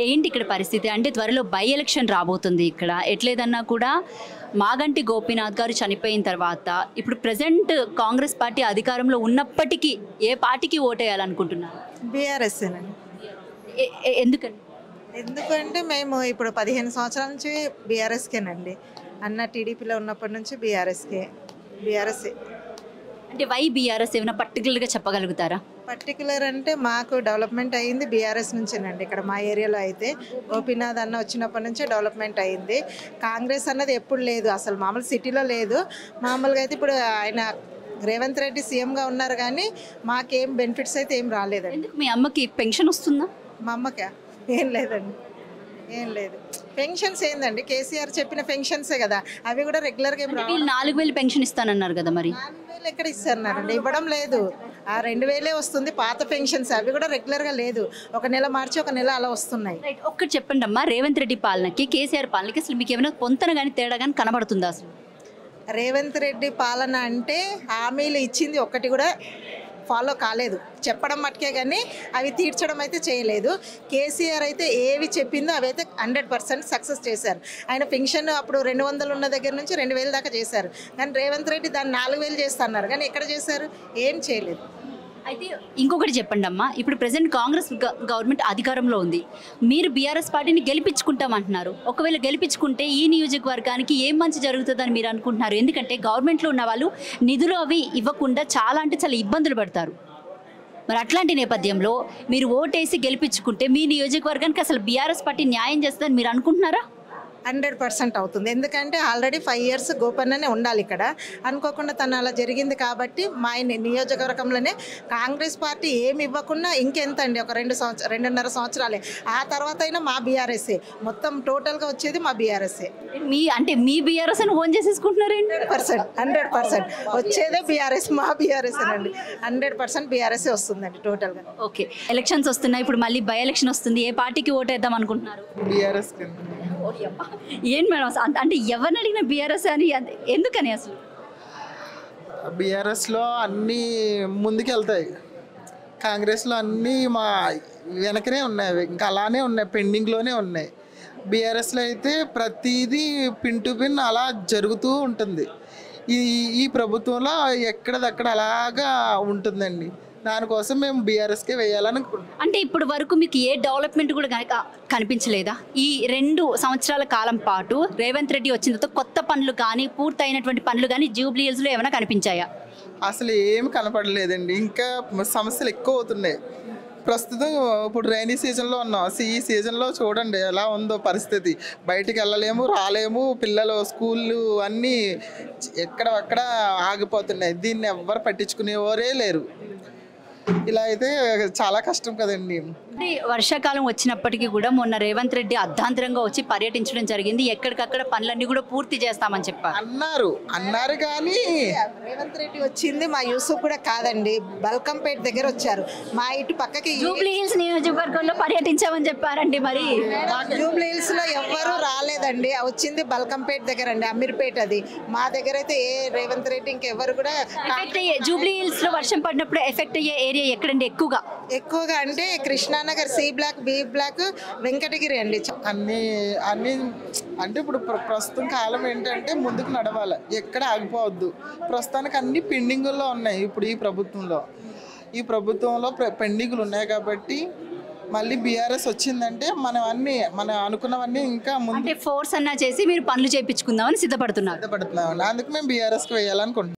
ఏంటి ఇక్కడ పరిస్థితి అంటే త్వరలో బై ఎలక్షన్ రాబోతుంది ఇక్కడ ఎట్లేదన్నా కూడా మాగంటి గోపీనాథ్ గారు చనిపోయిన తర్వాత ఇప్పుడు ప్రెసెంట్ కాంగ్రెస్ పార్టీ అధికారంలో ఉన్నప్పటికీ ఏ పార్టీకి ఓటేయాలనుకుంటున్నారు? బీఆర్ఎస్ అండి. ఎందుకని? ఎందుకంటే మేము ఇప్పుడు 15 సంవత్సరాల నుంచి బీఆర్ఎస్కేనండి. అన్న టీడీపీలో ఉన్నప్పటి నుంచి బీఆర్ఎస్ఏ. అంటే వై బీఆర్ఎస్ ఏమైనా పర్టికులర్గా చెప్పగలుగుతారా? పర్టికులర్ అంటే మాకు డెవలప్మెంట్ అయ్యింది బీఆర్ఎస్ నుంచేనండి. ఇక్కడ మా ఏరియాలో అయితే గోపీనాథ్ అన్న వచ్చినప్పటి నుంచే డెవలప్మెంట్ అయ్యింది. కాంగ్రెస్ అన్నది ఎప్పుడు లేదు, అసలు మామూలు సిటీలో లేదు. మామూలుగా అయితే ఇప్పుడు ఆయన రేవంత్ రెడ్డి సీఎంగా ఉన్నారు కానీ మాకేం బెనిఫిట్స్ అయితే ఏం రాలేదండి. ఎందుకు మీ అమ్మకి పెన్షన్ వస్తుందా? మా అమ్మకా ఏం లేదండి, ఏం లేదు. పెన్షన్స్ ఏందండి, కేసీఆర్ చెప్పిన పెన్షన్సే కదా, అవి కూడా రెగ్యులర్గా ఏం రావు. 4000 పెన్షన్ ఇస్తానన్నారు కదా, మరి 4000 ఎక్కడ ఇస్తారన్నారండి? ఇవ్వడం లేదు. ఆ 2000 వస్తుంది పాత పెన్షన్స్, అవి కూడా రెగ్యులర్గా లేదు. ఒక నెల మార్చి ఒక నెల అలా వస్తున్నాయి. ఒక్కటి చెప్పండి అమ్మా, రేవంత్ రెడ్డి పాలనకి కేసీఆర్ పాలనకి అసలు మీకు ఏమైనా పొంతన కానీ తేడా కానీ కనబడుతుందా? అసలు రేవంత్ రెడ్డి పాలన అంటే హామీలు ఇచ్చింది ఒక్కటి కూడా ఫాలో కాలేదు, చెప్పడం మట్టుకే కానీ అవి తీర్చడం అయితే చేయలేదు. కేసీఆర్ అయితే ఏవి చెప్పిందో అవి అయితే 100% సక్సెస్ చేశారు. ఆయన పెన్షన్ అప్పుడు 200 ఉన్న దగ్గర నుంచి 2000 దాకా చేశారు. కానీ రేవంత్ రెడ్డి దాన్ని 4000 చేస్తున్నారు, కానీ ఎక్కడ చేశారు? ఏం చేయలేదు. అయితే ఇంకొకటి చెప్పండి అమ్మా, ఇప్పుడు ప్రెసెంట్ కాంగ్రెస్ గవర్నమెంట్ అధికారంలో ఉంది, మీరు బీఆర్ఎస్ పార్టీని గెలిపించుకుంటామంటున్నారు. ఒకవేళ గెలిపించుకుంటే ఈ నియోజకవర్గానికి ఏం మంచి జరుగుతుందని మీరు అనుకుంటున్నారు? ఎందుకంటే గవర్నమెంట్లో ఉన్న వాళ్ళు నిధులు అవి ఇవ్వకుండా చాలా అంటే చాలా ఇబ్బందులు పడతారు. మరి అట్లాంటి నేపథ్యంలో మీరు ఓటేసి గెలిపించుకుంటే మీ నియోజకవర్గానికి అసలు బీఆర్ఎస్ పార్టీ న్యాయం చేస్తుందని మీరు అనుకుంటున్నారా? 100% అవుతుంది. ఎందుకంటే ఆల్రెడీ 5 years గోపన్ననే ఉండాలి ఇక్కడ. అనుకోకుండా తను అలా జరిగింది కాబట్టి మా నియోజకవర్గంలోనే కాంగ్రెస్ పార్టీ ఏమి ఇవ్వకుండా ఇంకెంత అండి, ఒక 2.5 సంవత్సరాలే. ఆ తర్వాత అయినా మా బీఆర్ఎస్ఏ మొత్తం టోటల్గా వచ్చేది మా బీఆర్ఎస్ఏ. మీ బీఆర్ఎస్ అని ఓన్ చేసేసుకుంటున్నారు? 100% వచ్చేదే బీఆర్ఎస్, మా బీఆర్ఎస్ అండి. 100% బీఆర్ఎస్ఏ వస్తుందండి టోటల్గా. ఓకే, ఎలక్షన్స్ వస్తున్నాయి, ఇప్పుడు మళ్ళీ బై ఎలక్షన్ వస్తుంది, ఏ పార్టీకి ఓటేద్దాం అనుకుంటున్నారు? బీఆర్ఎస్. ఏం మేడం అంటే ఎవరిని అడిగిన బీఆర్ఎస్ అని, ఎందుకని? అసలు బీఆర్ఎస్లో అన్నీ ముందుకెళ్తాయి, కాంగ్రెస్లో అన్నీ మా వెనకనే ఉన్నాయి, ఇంకా అలానే ఉన్నాయి, పెండింగ్లోనే ఉన్నాయి. బీఆర్ఎస్లో అయితే ప్రతిదీ పిన్ టు పిన్ అలా జరుగుతూ ఉంటుంది. ఈ ప్రభుత్వంలో ఎక్కడదక్కడ అలాగా ఉంటుందండి. దానికోసం మేము బీఆర్ఎస్కే వేయాలనుకుంటున్నాం. అంటే ఇప్పుడు వరకు మీకు ఏ డెవలప్మెంట్ కూడా కనిపించలేదా? ఈ 2 సంవత్సరాల కాలం పాటు రేవంత్ రెడ్డి వచ్చిన తర్వాత కొత్త పనులు కానీ పూర్తయినటువంటి పనులు కానీ జూబ్లీ హిల్స్లో ఏమైనా కనిపించాయా? అసలు ఏమి కనపడలేదండి, ఇంకా సమస్యలు ఎక్కువ అవుతున్నాయి. ప్రస్తుతం ఇప్పుడు రైనీ సీజన్లో ఉన్నాం, ఈ సీజన్లో చూడండి ఎలా ఉందో పరిస్థితి. బయటికి వెళ్ళలేము, రాలేము, పిల్లలు స్కూళ్ళు అన్నీ ఎక్కడక్కడ ఆగిపోతున్నాయి. దీన్ని ఎవ్వరు పట్టించుకునేవారే లేరు. ఇలా అయితే చాలా కష్టం కదండి. అంటే వర్షాకాలం వచ్చినప్పటికీ కూడా మొన్న రేవంత్ రెడ్డి అర్ధాంతరంగా వచ్చి పర్యటించడం జరిగింది. ఎక్కడికక్కడ పనులన్నీ కూడా పూర్తి చేస్తామని చెప్పారు. అన్నారు కానీ రేవంత్ రెడ్డి వచ్చింది మా యూసుఫ్ కూడా కాదండి, బల్కంపేట దగ్గర వచ్చారు. మా ఇటు పక్కకి జూబ్లీ హిల్స్ నియోజకవర్గంలో పర్యటించామని చెప్పారండి. మరి జూబ్లీ హిల్స్ లో ఎవ్వరూ రాలేదండి, వచ్చింది బల్కంపేట దగ్గర అండి, అమీర్పేట. అది మా దగ్గర అయితే ఏ రేవంత్ రెడ్డి ఇంకెవరు కూడా జూబ్లీ హిల్స్ లో వర్షం పడినప్పుడు ఎఫెక్ట్ అయ్యే ఏరియా ఎక్కడండి? ఎక్కువగా అంటే Krishnanagar, C block, B block, Venkatagiri అండి. అన్నీ అంటే ఇప్పుడు ప్రస్తుతం కాలం ఏంటంటే ముందుకు నడవాలి, ఎక్కడ ఆగిపోవద్దు. ప్రస్తుతానికి అన్ని పెండింగుల్లో ఉన్నాయి. ఇప్పుడు ఈ ప్రభుత్వంలో పెండింగులు ఉన్నాయి కాబట్టి మళ్ళీ బీఆర్ఎస్ వచ్చిందంటే మనం అనుకున్నవన్నీ ఇంకా ముందు ఫోర్స్ అన్నా చేసి మీరు పనులు చేయించుకుందామని సిద్ధపడుతున్నాం. అందుకు మేము బీఆర్ఎస్కి వేయాలనుకుంటున్నాం.